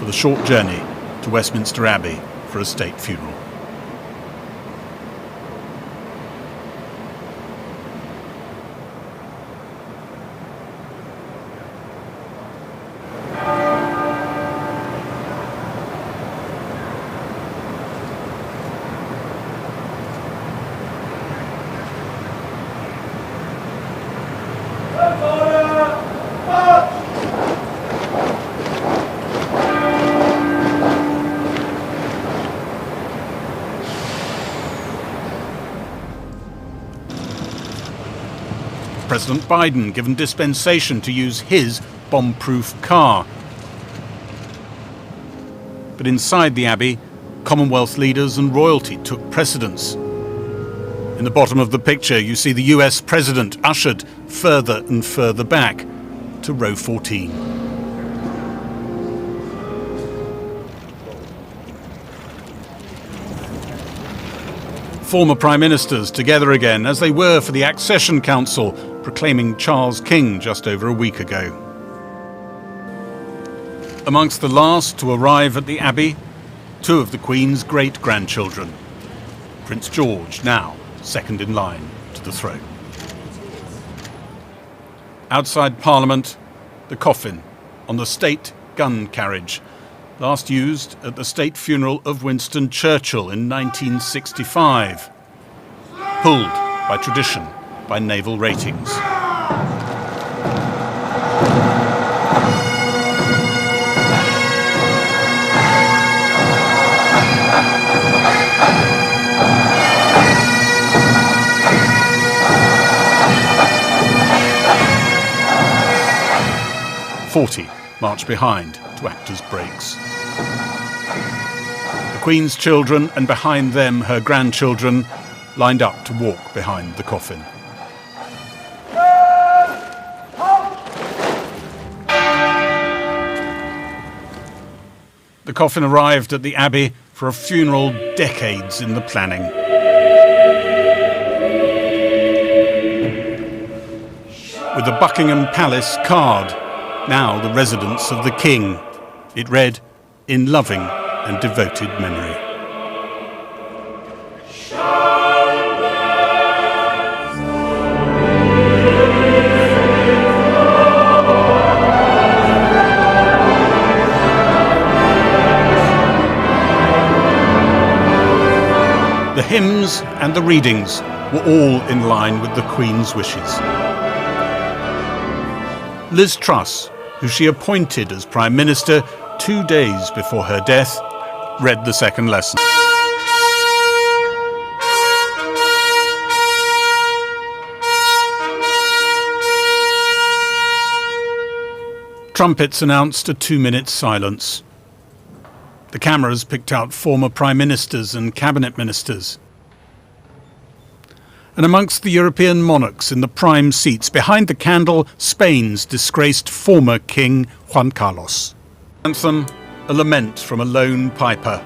the short journey to Westminster Abbey for a state funeral. President Biden given dispensation to use his bomb-proof car. But inside the Abbey, Commonwealth leaders and royalty took precedence. In the bottom of the picture, you see the US President ushered further and further back to row 14. Former Prime Ministers together again, as they were for the Accession Council, proclaiming Charles King just over a week ago. Amongst the last to arrive at the Abbey, two of the Queen's great-grandchildren. Prince George, now second in line to the throne. Outside Parliament, the coffin on the state gun carriage, last used at the state funeral of Winston Churchill in 1965. Pulled by tradition, by naval ratings. "40 march behind to act as brakes. The Queen's children, and behind them her grandchildren, lined up to walk behind the coffin. The coffin arrived at the Abbey for a funeral decades in the planning. With the Buckingham Palace card, now the residence of the King, it read, "In loving and devoted memory." The hymns and the readings were all in line with the Queen's wishes. Liz Truss, who she appointed as Prime Minister 2 days before her death, read the second lesson. Trumpets announced a 2-minute silence. The cameras picked out former prime ministers and cabinet ministers. And amongst the European monarchs in the prime seats, behind the candle, Spain's disgraced former king, Juan Carlos. Anthem, a lament from a lone piper.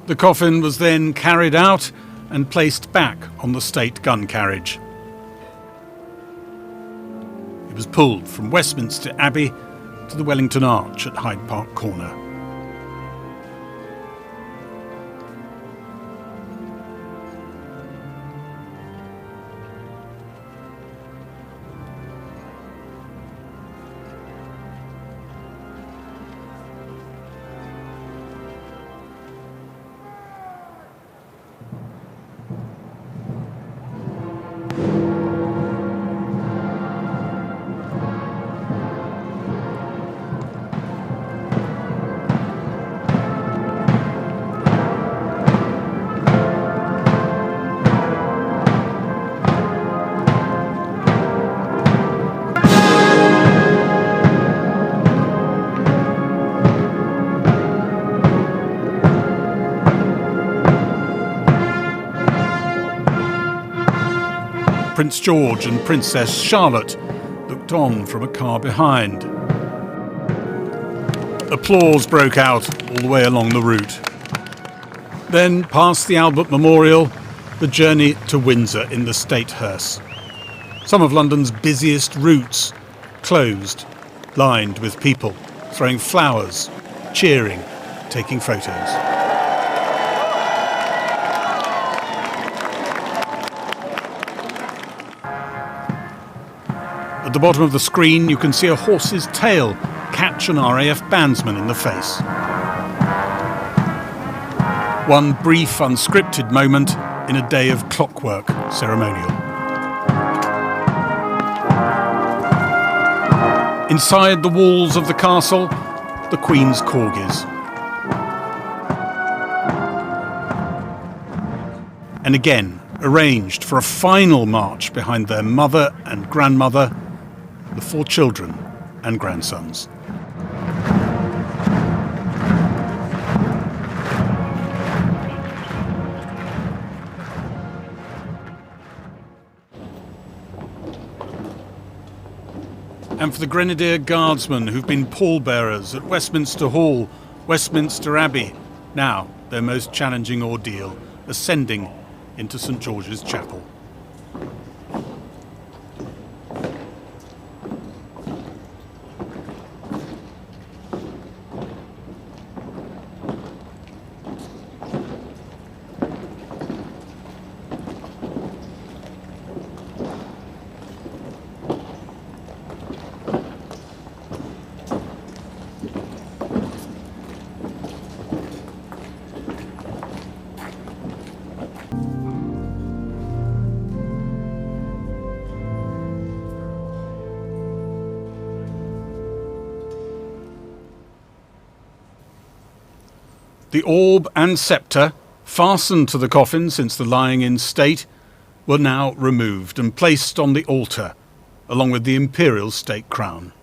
The coffin was then carried out and placed back on the state gun carriage. It was pulled from Westminster Abbey to the Wellington Arch at Hyde Park Corner. Prince George and Princess Charlotte looked on from a car behind. Applause broke out all the way along the route. Then, past the Albert Memorial, the journey to Windsor in the State hearse. Some of London's busiest routes closed, lined with people, throwing flowers, cheering, taking photos. At the bottom of the screen, you can see a horse's tail catch an RAF bandsman in the face. One brief, unscripted moment in a day of clockwork ceremonial. Inside the walls of the castle, the Queen's corgis. And again, arranged for a final march behind their mother and grandmother, the 4 children and grandsons. And for the Grenadier Guardsmen who've been pallbearers at Westminster Hall, Westminster Abbey, now their most challenging ordeal, ascending into St George's Chapel. The orb and sceptre, fastened to the coffin since the lying in state, were now removed and placed on the altar, along with the imperial state crown.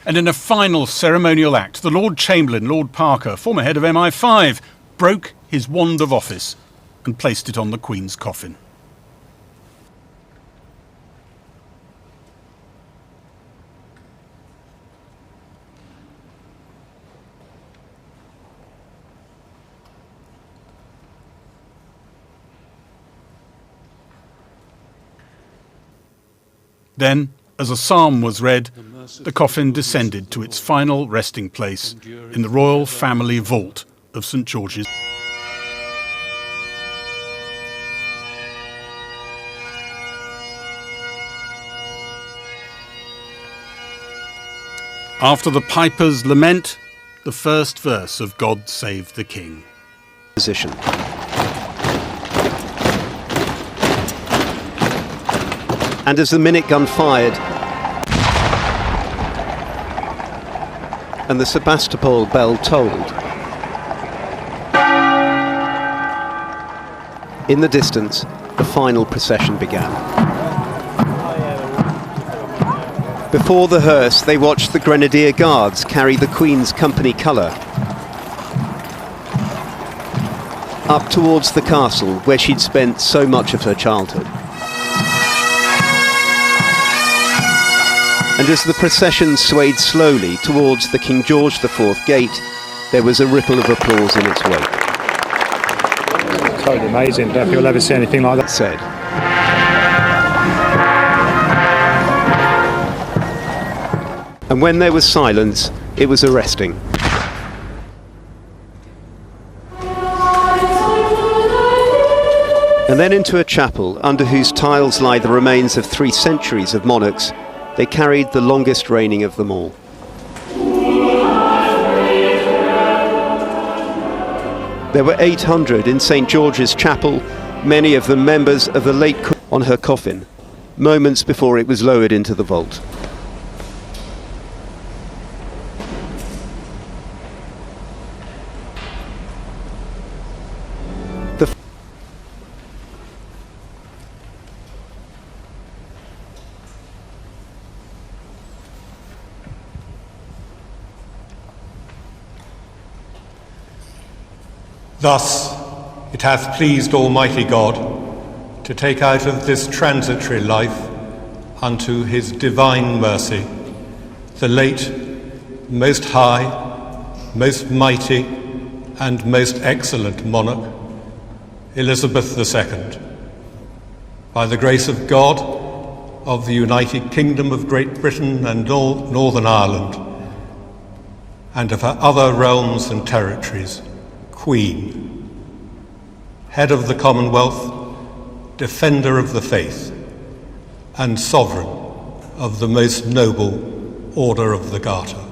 And in a final ceremonial act, the Lord Chamberlain, Lord Parker, former head of MI5, broke his wand of office and placed it on the Queen's coffin. Then, as a psalm was read, the coffin descended to its final resting place in the royal family vault of St George's. After the piper's lament, the first verse of God Save the King. Position. And as the minute gun fired and the Sebastopol bell tolled, in the distance, the final procession began. Before the hearse, they watched the Grenadier Guards carry the Queen's company colour up towards the castle where she'd spent so much of her childhood. And as the procession swayed slowly towards the King George IV gate, there was a ripple of applause in its wake. Totally amazing. Don't think we'll ever see anything like that. Said. And when there was silence, it was arresting. And then into a chapel under whose tiles lie the remains of 3 centuries of monarchs, they carried the longest reigning of them all. There were 800 in St. George's Chapel, many of them members of the late Queen, on her coffin, moments before it was lowered into the vault. Thus it hath pleased Almighty God to take out of this transitory life unto his divine mercy the late, most high, most mighty, and most excellent monarch, Elizabeth II, by the grace of God, of the United Kingdom of Great Britain and Northern Ireland, and of her other realms and territories, Queen, head of the Commonwealth, defender of the faith, and sovereign of the most noble Order of the Garter.